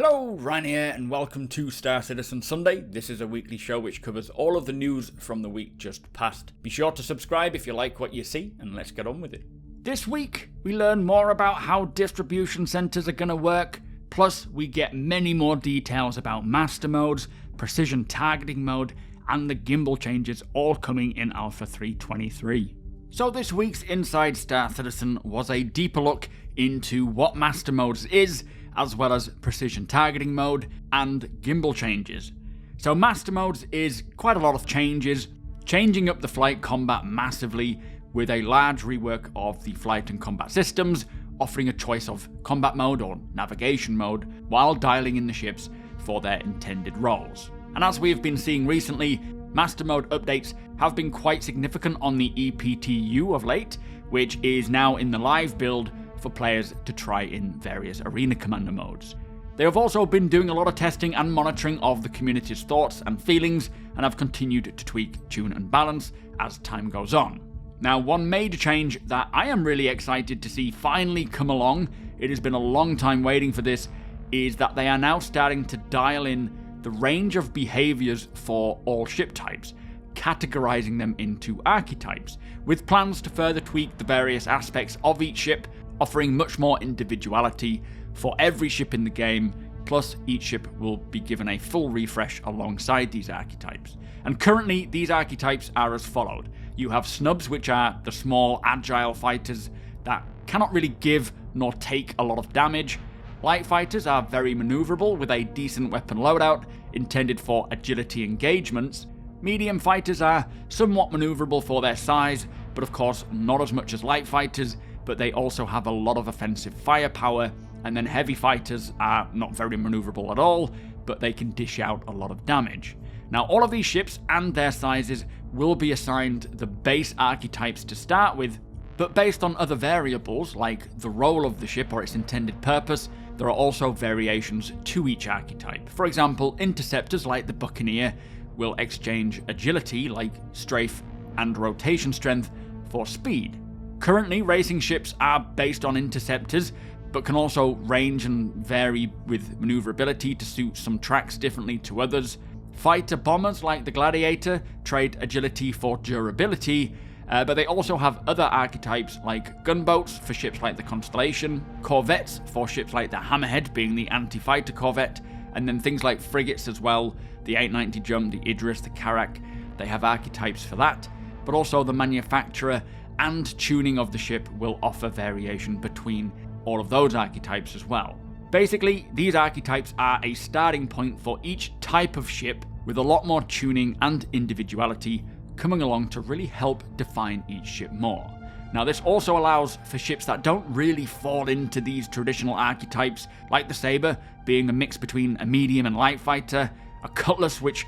Hello, Ryan here, and welcome to Star Citizen Sunday. This is a weekly show which covers all of the news from the week just past. Be sure to subscribe if you like what you see, and let's get on with it. This week, we learn more about how distribution centers are going to work, plus we get many more details about master modes, precision targeting mode, and the gimbal changes all coming in Alpha 3.23. So this week's Inside Star Citizen was a deeper look into what master modes is, as well as precision targeting mode and gimbal changes. So master modes is quite a lot of changes, changing up the flight combat massively with a large rework of the flight and combat systems, offering a choice of combat mode or navigation mode while dialing in the ships for their intended roles. And as we have been seeing recently, master mode updates have been quite significant on the EPTU of late, which is now in the live build for players to try in various arena commander modes. They have also been doing a lot of testing and monitoring of the community's thoughts and feelings, and have continued to tweak, tune and balance as time goes on. Now, one major change that I am really excited to see finally come along, it has been a long time waiting for this, is that they are now starting to dial in the range of behaviors for all ship types, categorizing them into archetypes, with plans to further tweak the various aspects of each ship, offering much more individuality for every ship in the game, plus each ship will be given a full refresh alongside these archetypes. And currently, these archetypes are as followed. You have snubs, which are the small, agile fighters that cannot really give nor take a lot of damage. Light fighters are very maneuverable with a decent weapon loadout, intended for agility engagements. Medium fighters are somewhat maneuverable for their size, but of course not as much as light fighters, but they also have a lot of offensive firepower. And then heavy fighters are not very maneuverable at all, but they can dish out a lot of damage. Now, all of these ships and their sizes will be assigned the base archetypes to start with, but based on other variables like the role of the ship or its intended purpose, there are also variations to each archetype. For example, interceptors like the Buccaneer will exchange agility like strafe and rotation strength for speed. Currently, racing ships are based on interceptors, but can also range and vary with maneuverability to suit some tracks differently to others. Fighter bombers like the Gladiator trade agility for durability, but they also have other archetypes like gunboats for ships like the Constellation, corvettes for ships like the Hammerhead being the anti-fighter corvette, and then things like frigates as well, the 890 Jump, the Idris, the Karak, they have archetypes for that, but also the manufacturer and tuning of the ship will offer variation between all of those archetypes as well. Basically, these archetypes are a starting point for each type of ship, with a lot more tuning and individuality coming along to really help define each ship more. Now, this also allows for ships that don't really fall into these traditional archetypes, like the Sabre being a mix between a medium and light fighter, a Cutlass which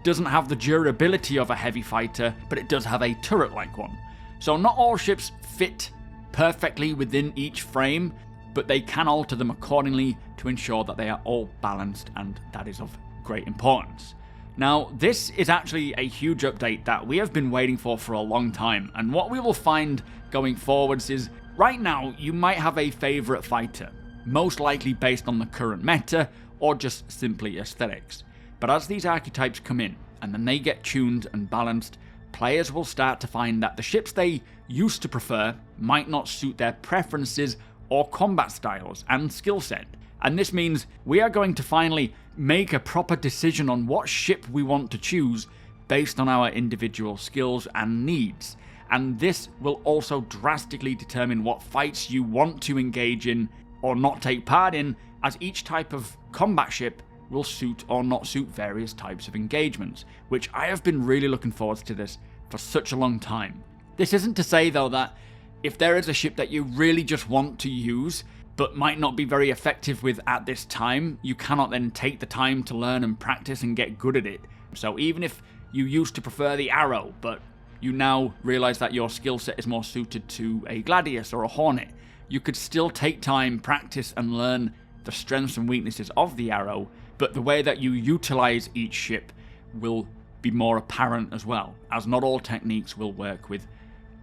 doesn't have the durability of a heavy fighter, but it does have a turret-like one. So not all ships fit perfectly within each frame, but they can alter them accordingly to ensure that they are all balanced, and that is of great importance. Now, this is actually a huge update that we have been waiting for a long time, and what we will find going forwards is, right now you might have a favourite fighter, most likely based on the current meta, or just simply aesthetics. But as these archetypes come in, and then they get tuned and balanced, players will start to find that the ships they used to prefer might not suit their preferences or combat styles and skill set. And this means we are going to finally make a proper decision on what ship we want to choose based on our individual skills and needs. And this will also drastically determine what fights you want to engage in or not take part in, as each type of combat ship will suit or not suit various types of engagements, which I have been really looking forward to this for such a long time. This isn't to say though that if there is a ship that you really just want to use but might not be very effective with at this time, you cannot then take the time to learn and practice and get good at it. So even if you used to prefer the Arrow, but you now realize that your skill set is more suited to a Gladius or a Hornet, you could still take time, practice and learn the strengths and weaknesses of the Arrow, but the way that you utilize each ship will be more apparent as well, as not all techniques will work with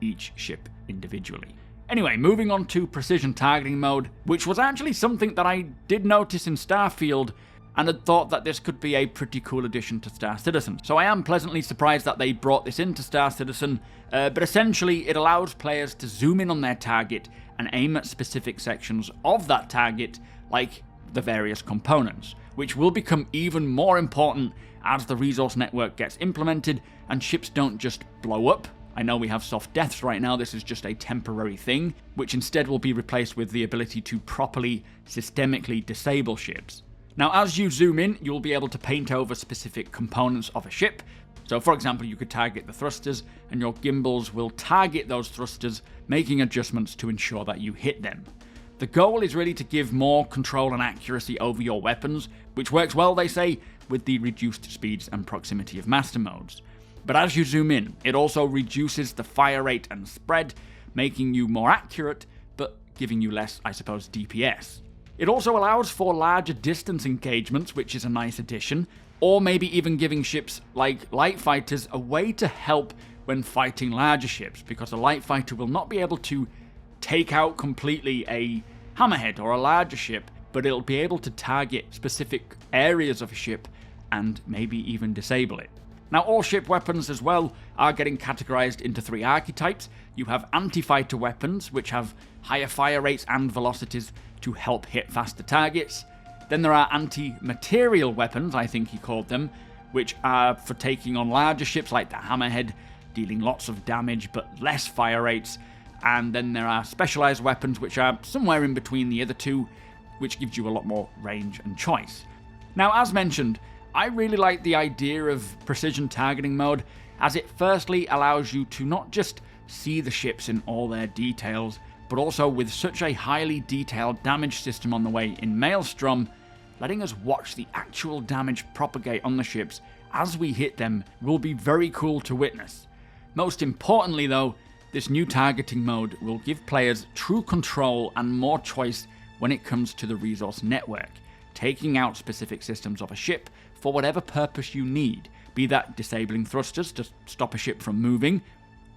each ship individually. Anyway, moving on to precision targeting mode, which was actually something that I did notice in Starfield, and had thought that this could be a pretty cool addition to Star Citizen. So I am pleasantly surprised that they brought this into Star Citizen, but essentially it allows players to zoom in on their target and aim at specific sections of that target, like the various components, which will become even more important as the resource network gets implemented and ships don't just blow up. I know we have soft deaths right now, this is just a temporary thing, which instead will be replaced with the ability to properly, systemically disable ships. Now, as you zoom in, you'll be able to paint over specific components of a ship. So, for example, you could target the thrusters, and your gimbals will target those thrusters, making adjustments to ensure that you hit them. The goal is really to give more control and accuracy over your weapons, which works well, they say, with the reduced speeds and proximity of master modes. But as you zoom in, it also reduces the fire rate and spread, making you more accurate, but giving you less, I suppose, DPS. It also allows for larger distance engagements, which is a nice addition, or maybe even giving ships like light fighters a way to help when fighting larger ships, because a light fighter will not be able to take out completely a hammerhead or a larger ship, but it'll be able to target specific areas of a ship and maybe even disable it. Now, all ship weapons as well are getting categorized into 3 archetypes. You have anti-fighter weapons, which have higher fire rates and velocities to help hit faster targets. Then there are anti-material weapons, I think he called them, which are for taking on larger ships like the Hammerhead, dealing lots of damage but less fire rates. And then there are specialized weapons, which are somewhere in between the other two, which gives you a lot more range and choice. Now, as mentioned, I really like the idea of precision targeting mode, as it firstly allows you to not just see the ships in all their details, but also with such a highly detailed damage system on the way in Maelstrom, letting us watch the actual damage propagate on the ships as we hit them will be very cool to witness. Most importantly though, this new targeting mode will give players true control and more choice when it comes to the resource network, taking out specific systems of a ship for whatever purpose you need, be that disabling thrusters to stop a ship from moving,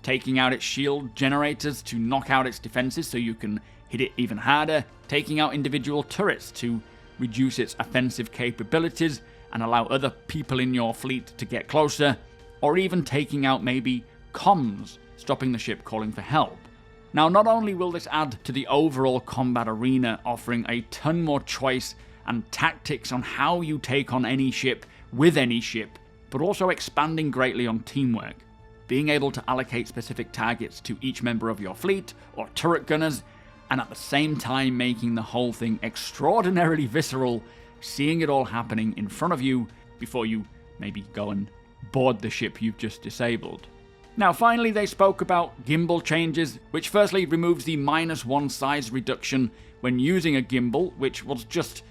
taking out its shield generators to knock out its defenses so you can hit it even harder, taking out individual turrets to reduce its offensive capabilities and allow other people in your fleet to get closer, or even taking out maybe comms, stopping the ship calling for help. Now, not only will this add to the overall combat arena, offering a ton more choice and tactics on how you take on any ship with any ship, but also expanding greatly on teamwork. Being able to allocate specific targets to each member of your fleet or turret gunners, and at the same time making the whole thing extraordinarily visceral, seeing it all happening in front of you before you maybe go and board the ship you've just disabled. Now finally, they spoke about gimbal changes, which firstly removes the -1 size reduction when using a gimbal, which was just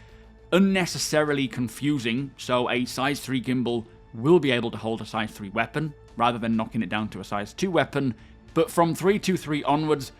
unnecessarily confusing. So a size 3 gimbal will be able to hold a size 3 weapon, rather than knocking it down to a size 2 weapon. But from 323 onwards,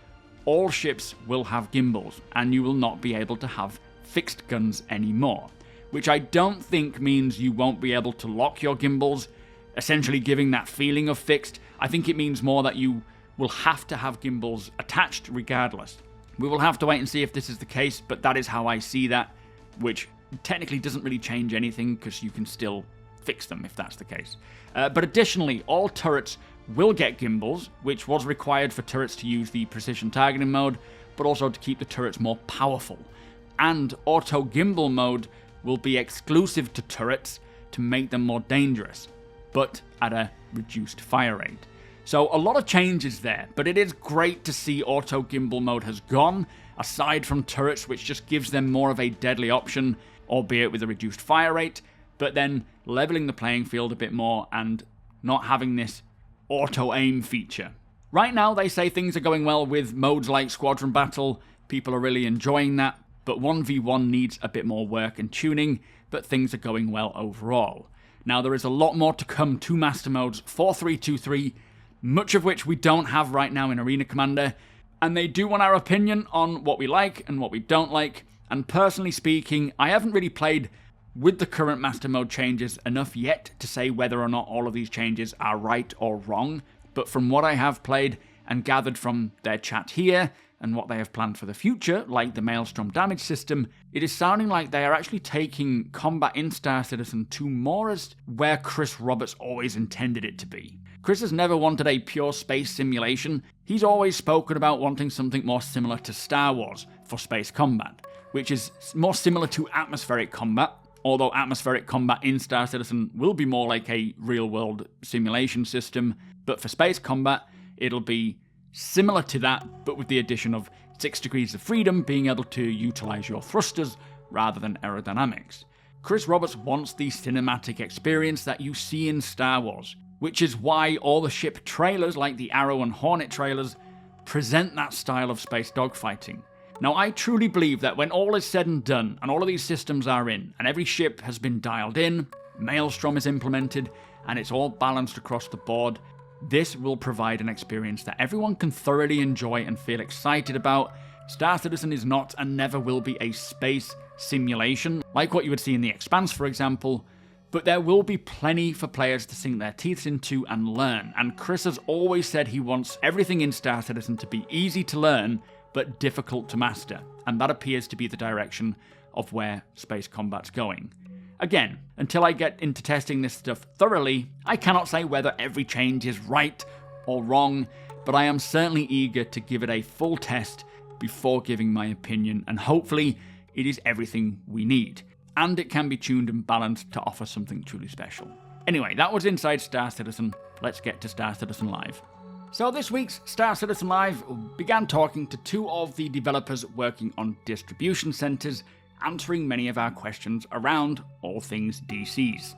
all ships will have gimbals, and you will not be able to have fixed guns anymore, which I don't think means you won't be able to lock your gimbals, essentially giving that feeling of fixed. I think it means more that you will have to have gimbals attached regardless. We will have to wait and see if this is the case, but that is how I see that, which technically doesn't really change anything because you can still fix them if that's the case. But additionally, all turrets will get gimbals, which was required for turrets to use the precision targeting mode, but also to keep the turrets more powerful. And auto gimbal mode will be exclusive to turrets to make them more dangerous, but at a reduced fire rate. So a lot of changes there, but it is great to see auto gimbal mode has gone, aside from turrets, which just gives them more of a deadly option, albeit with a reduced fire rate, but then leveling the playing field a bit more and not having this auto-aim feature. Right now, they say things are going well with modes like Squadron Battle. People are really enjoying that, but 1v1 needs a bit more work and tuning, but things are going well overall. Now, there is a lot more to come to Master Modes for 323, much of which we don't have right now in Arena Commander, and they do want our opinion on what we like and what we don't like, and personally speaking, I haven't really played with the current Master Mode changes enough yet to say whether or not all of these changes are right or wrong, but from what I have played and gathered from their chat here, and what they have planned for the future, like the Maelstrom damage system, it is sounding like they are actually taking combat in Star Citizen to more as where Chris Roberts always intended it to be. Chris has never wanted a pure space simulation. He's always spoken about wanting something more similar to Star Wars for space combat, which is more similar to atmospheric combat, although atmospheric combat in Star Citizen will be more like a real-world simulation system, but for space combat, it'll be similar to that, but with the addition of 6 degrees of freedom, being able to utilize your thrusters rather than aerodynamics. Chris Roberts wants the cinematic experience that you see in Star Wars, which is why all the ship trailers, like the Arrow and Hornet trailers, present that style of space dogfighting. Now, I truly believe that when all is said and done, and all of these systems are in, and every ship has been dialed in, Maelstrom is implemented, and it's all balanced across the board, this will provide an experience that everyone can thoroughly enjoy and feel excited about. Star Citizen is not and never will be a space simulation, like what you would see in The Expanse, for example, but there will be plenty for players to sink their teeth into and learn, and Chris has always said he wants everything in Star Citizen to be easy to learn, but difficult to master, and that appears to be the direction of where space combat's going. Again, until I get into testing this stuff thoroughly, I cannot say whether every change is right or wrong, but I am certainly eager to give it a full test before giving my opinion, and hopefully it is everything we need, and it can be tuned and balanced to offer something truly special. Anyway, that was Inside Star Citizen. Let's get to Star Citizen Live. So this week's Star Citizen Live began talking to 2 of the developers working on distribution centers, answering many of our questions around all things DCs.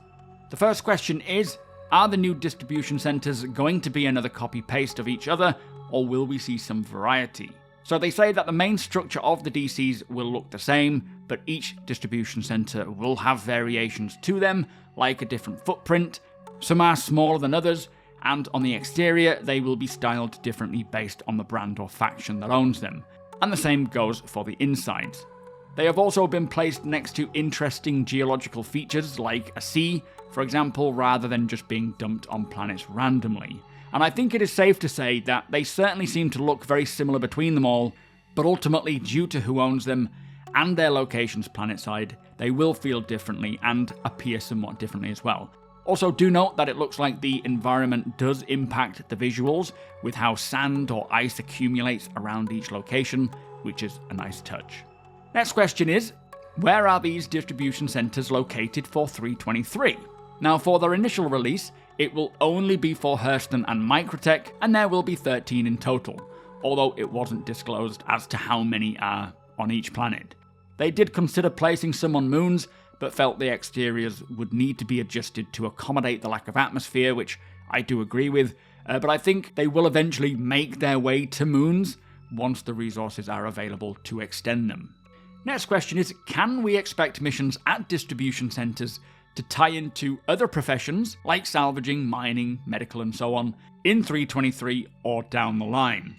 The first question is, are the new distribution centers going to be another copy-paste of each other, or will we see some variety? So they say that the main structure of the DCs will look the same, but each distribution center will have variations to them, like a different footprint. Some are smaller than others, and on the exterior they will be styled differently based on the brand or faction that owns them. And the same goes for the insides. They have also been placed next to interesting geological features like a sea, for example, rather than just being dumped on planets randomly. And I think it is safe to say that they certainly seem to look very similar between them all, but ultimately, due to who owns them and their locations planetside, they will feel differently and appear somewhat differently as well. Also, do note that it looks like the environment does impact the visuals, with how sand or ice accumulates around each location, which is a nice touch. Next question is, where are these distribution centers located for 323? Now, for their initial release, it will only be for Hurston and Microtech, and there will be 13 in total, although it wasn't disclosed as to how many are on each planet. They did consider placing some on moons, but felt the exteriors would need to be adjusted to accommodate the lack of atmosphere, which I do agree with, but I think they will eventually make their way to moons once the resources are available to extend them. Next question is, can we expect missions at distribution centers to tie into other professions like salvaging, mining, medical and so on in 323 or down the line?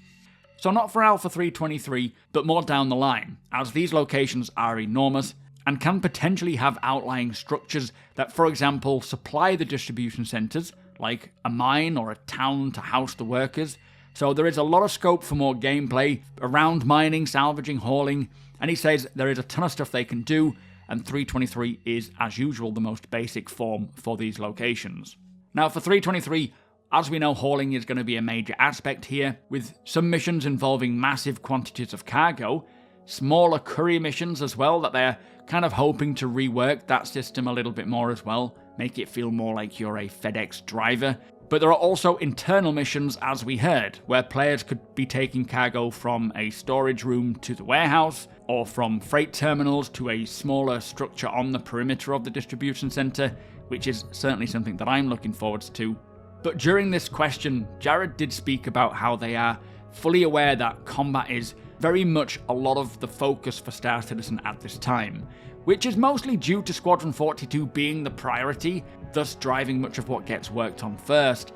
So not for Alpha 323, but more down the line, as these locations are enormous and can potentially have outlying structures that, for example, supply the distribution centers, like a mine or a town to house the workers. So there is a lot of scope for more gameplay around mining, salvaging, hauling, and he says there is a ton of stuff they can do, and 323 is, as usual, the most basic form for these locations. Now for 323, as we know, hauling is going to be a major aspect here, with some missions involving massive quantities of cargo, smaller courier missions as well, that they're kind of hoping to rework that system a little bit more as well, make it feel more like you're a FedEx driver. But there are also internal missions, as we heard, where players could be taking cargo from a storage room to the warehouse, or from freight terminals to a smaller structure on the perimeter of the distribution center, which is certainly something that I'm looking forward to. But during this question, Jared did speak about how they are fully aware that combat is very much a lot of the focus for Star Citizen at this time, which is mostly due to Squadron 42 being the priority, thus driving much of what gets worked on first.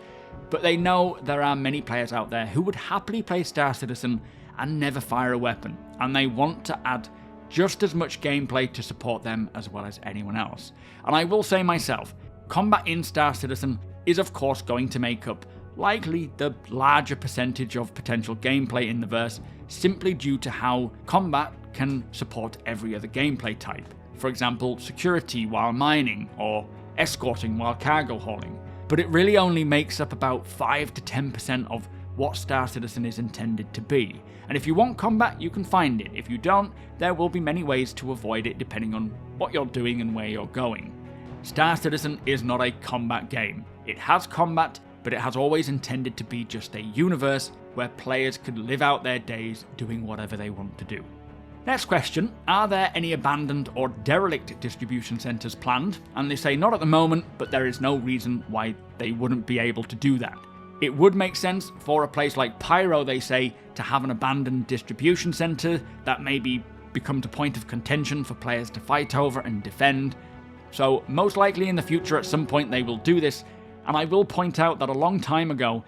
But they know there are many players out there who would happily play Star Citizen and never fire a weapon, and they want to add just as much gameplay to support them as well as anyone else. And I will say myself, combat in Star Citizen is of course going to make up likely the larger percentage of potential gameplay in the verse, simply due to how combat can support every other gameplay type. For example, security while mining, or escorting while cargo hauling. But it really only makes up about 5 to 10% of what Star Citizen is intended to be. And if you want combat, you can find it. If you don't, there will be many ways to avoid it depending on what you're doing and where you're going. Star Citizen is not a combat game. It has combat, but it has always intended to be just a universe where players could live out their days doing whatever they want to do. Next question, are there any abandoned or derelict distribution centres planned? And they say not at the moment, but there is no reason why they wouldn't be able to do that. It would make sense for a place like Pyro, they say, to have an abandoned distribution centre that maybe becomes a point of contention for players to fight over and defend. So most likely in the future at some point they will do this, and I will point out that a long time ago,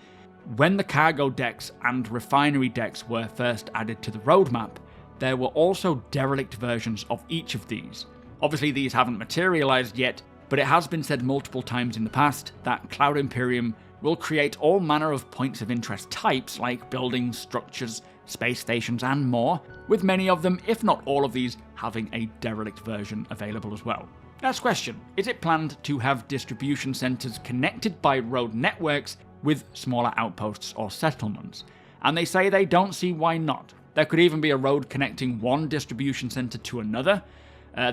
when the cargo decks and refinery decks were first added to the roadmap, there were also derelict versions of each of these. Obviously these haven't materialized yet, but it has been said multiple times in the past that Cloud Imperium will create all manner of points of interest types like buildings, structures, space stations and more, with many of them, if not all of these, having a derelict version available as well. Next question, is it planned to have distribution centres connected by road networks with smaller outposts or settlements? And they say they don't see why not. There could even be a road connecting one distribution centre to another.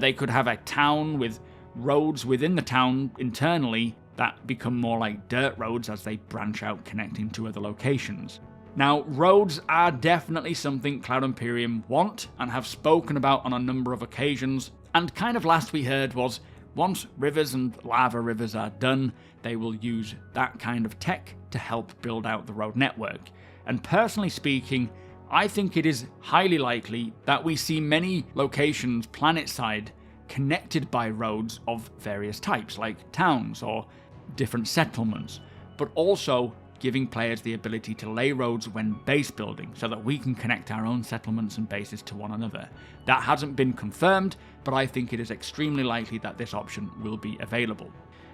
They could have a town with roads within the town internally that become more like dirt roads as they branch out connecting to other locations. Now, roads are definitely something Cloud Imperium want and have spoken about on a number of occasions, and kind of last we heard was once rivers and lava rivers are done, they will use that kind of tech to help build out the road network. And personally speaking, I think it is highly likely that we see many locations planet-side connected by roads of various types, like towns or different settlements, but also giving players the ability to lay roads when base building so that we can connect our own settlements and bases to one another. That hasn't been confirmed, but I think it is extremely likely that this option will be available.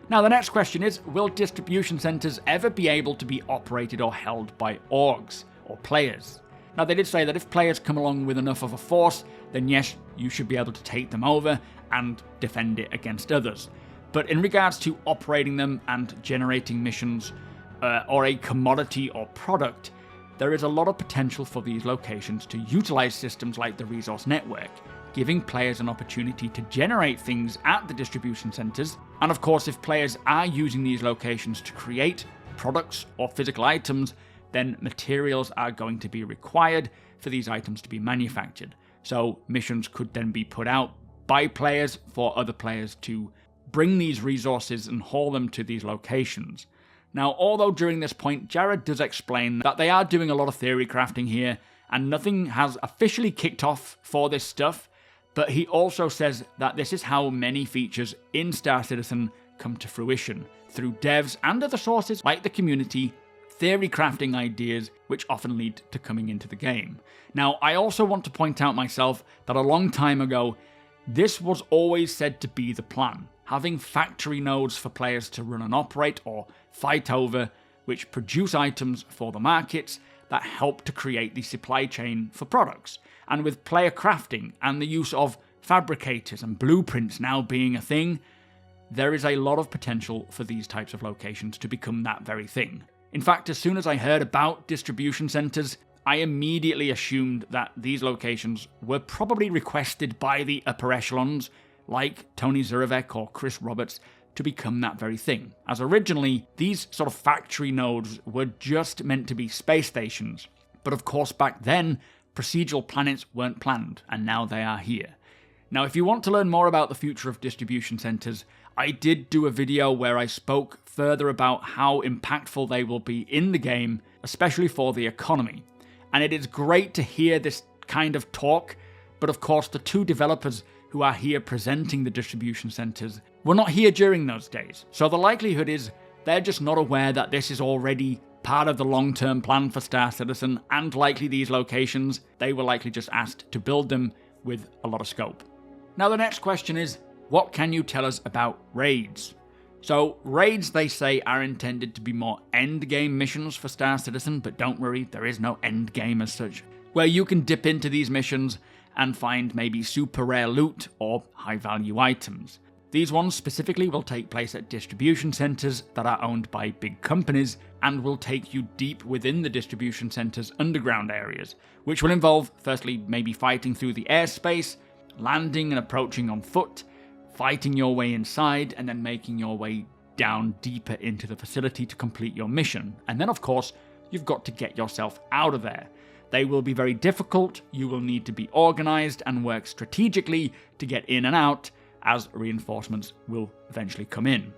Now the next question is, will distribution centres ever be able to be operated or held by orgs or players? Now they did say that if players come along with enough of a force, then yes, you should be able to take them over and defend it against others. But in regards to operating them and generating missions, or a commodity or product, there is a lot of potential for these locations to utilize systems like the resource network, giving players an opportunity to generate things at the distribution centers. And of course, if players are using these locations to create products or physical items, then materials are going to be required for these items to be manufactured. So missions could then be put out by players for other players to bring these resources and haul them to these locations. Now, although during this point, Jared does explain that they are doing a lot of theory crafting here, and nothing has officially kicked off for this stuff, but he also says that this is how many features in Star Citizen come to fruition, through devs and other sources like the community, theory crafting ideas, which often lead to coming into the game. Now, I also want to point out myself that a long time ago, this was always said to be the plan, having factory nodes for players to run and operate or fight over, which produce items for the markets that help to create the supply chain for products. And with player crafting and the use of fabricators and blueprints now being a thing, there is a lot of potential for these types of locations to become that very thing. In fact, as soon as I heard about distribution centers, I immediately assumed that these locations were probably requested by the upper echelons, like Tony Zurovec or Chris Roberts, to become that very thing. As originally, these sort of factory nodes were just meant to be space stations. But of course back then, procedural planets weren't planned, and now they are here. Now if you want to learn more about the future of distribution centers, I did do a video where I spoke further about how impactful they will be in the game, especially for the economy. And it is great to hear this kind of talk, but of course the two developers who are here presenting the distribution centers were not here during those days. So the likelihood is they're just not aware that this is already part of the long-term plan for Star Citizen, and likely these locations, they were likely just asked to build them with a lot of scope. Now the next question is, what can you tell us about raids? So, raids, they say, are intended to be more endgame missions for Star Citizen, but don't worry, there is no endgame as such, where you can dip into these missions and find maybe super rare loot or high-value items. These ones specifically will take place at distribution centres that are owned by big companies and will take you deep within the distribution centres' underground areas, which will involve, firstly, maybe fighting through the airspace, landing and approaching on foot, fighting your way inside, and then making your way down deeper into the facility to complete your mission. And then, of course, you've got to get yourself out of there. They will be very difficult, you will need to be organised and work strategically to get in and out, as reinforcements will eventually come in.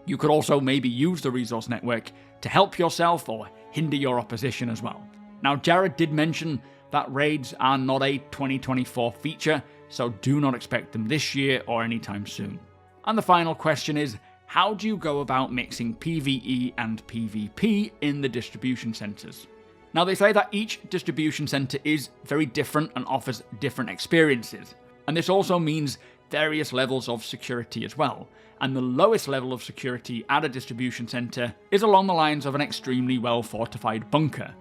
You could also maybe use the resource network to help yourself or hinder your opposition as well. Now, Jared did mention that raids are not a 2024 feature, so do not expect them this year or anytime soon. And the final question is, how do you go about mixing PvE and PvP in the distribution centres? Now, they say that each distribution centre is very different and offers different experiences, and this also means various levels of security as well. And the lowest level of security at a distribution centre is along the lines of an extremely well fortified bunker,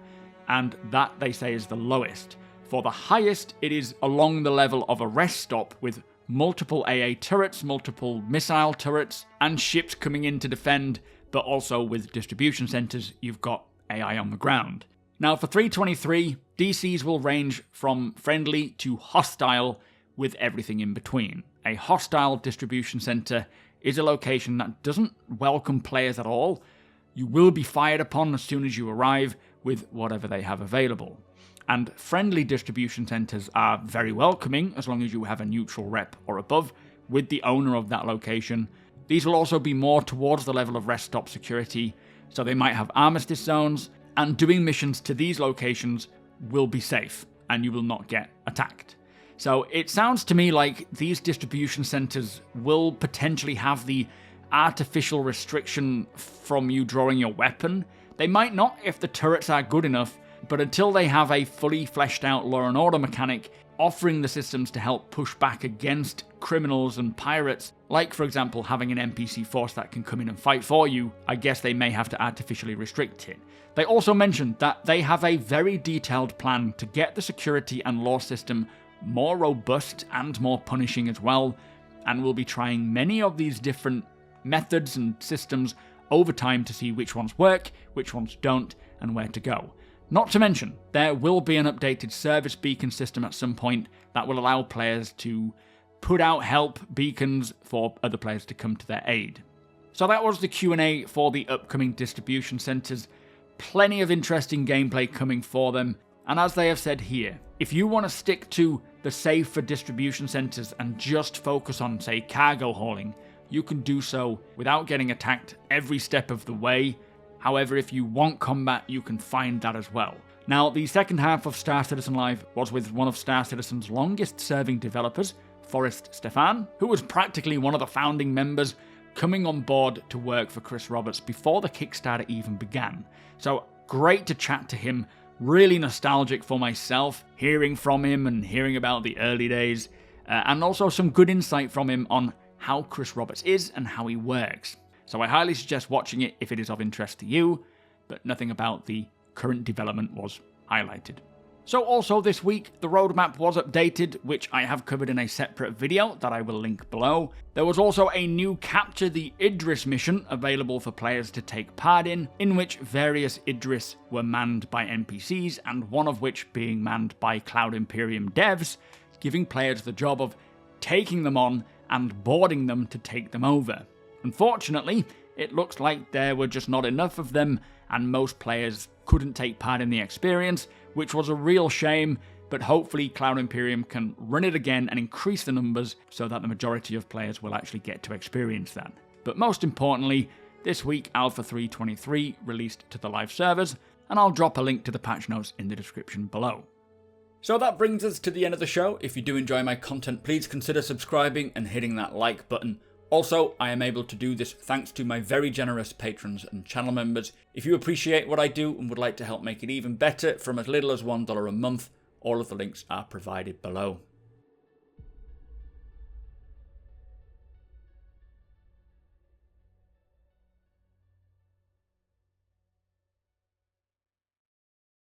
and that, they say, is the lowest. For the highest, it is along the level of a rest stop with multiple AA turrets, multiple missile turrets, and ships coming in to defend, but also with distribution centres, you've got AI on the ground. Now, for 323, DCs will range from friendly to hostile, with everything in between. A hostile distribution centre is a location that doesn't welcome players at all. You will be fired upon as soon as you arrive with whatever they have available. And friendly distribution centres are very welcoming as long as you have a neutral rep or above with the owner of that location. These will also be more towards the level of rest stop security, so they might have armistice zones, and doing missions to these locations will be safe and you will not get attacked. So it sounds to me like these distribution centres will potentially have the artificial restriction from you drawing your weapon. They might not if the turrets are good enough, but until they have a fully fleshed out law and order mechanic offering the systems to help push back against criminals and pirates, like for example having an NPC force that can come in and fight for you, I guess they may have to artificially restrict it. They also mentioned that they have a very detailed plan to get the security and law system more robust and more punishing as well, and will be trying many of these different methods and systems over time to see which ones work, which ones don't, and where to go. Not to mention, there will be an updated service beacon system at some point that will allow players to put out help beacons for other players to come to their aid. So that was the Q&A for the upcoming distribution centres. Plenty of interesting gameplay coming for them, and as they have said here, if you want to stick to the save for distribution centres and just focus on, say, cargo hauling, you can do so without getting attacked every step of the way. However, if you want combat, you can find that as well. Now, the second half of Star Citizen Live was with one of Star Citizen's longest-serving developers, Forrest Stefan, who was practically one of the founding members, coming on board to work for Chris Roberts before the Kickstarter even began. So, great to chat to him. Really nostalgic for myself, hearing from him and hearing about the early days, and also some good insight from him on how Chris Roberts is and how he works. So I highly suggest watching it if it is of interest to you, but nothing about the current development was highlighted. So also this week, the roadmap was updated, which I have covered in a separate video that I will link below. There was also a new Capture the Idris mission available for players to take part in which various Idris were manned by NPCs, and one of which being manned by Cloud Imperium devs, giving players the job of taking them on and boarding them to take them over. Unfortunately, it looks like there were just not enough of them, and most players couldn't take part in the experience, which was a real shame, but hopefully Cloud Imperium can run it again and increase the numbers so that the majority of players will actually get to experience that. But most importantly, this week Alpha 3.23 released to the live servers, and I'll drop a link to the patch notes in the description below. So that brings us to the end of the show. If you do enjoy my content, please consider subscribing and hitting that like button. Also, I am able to do this thanks to my very generous patrons and channel members. If you appreciate what I do and would like to help make it even better from as little as $1 a month, all of the links are provided below.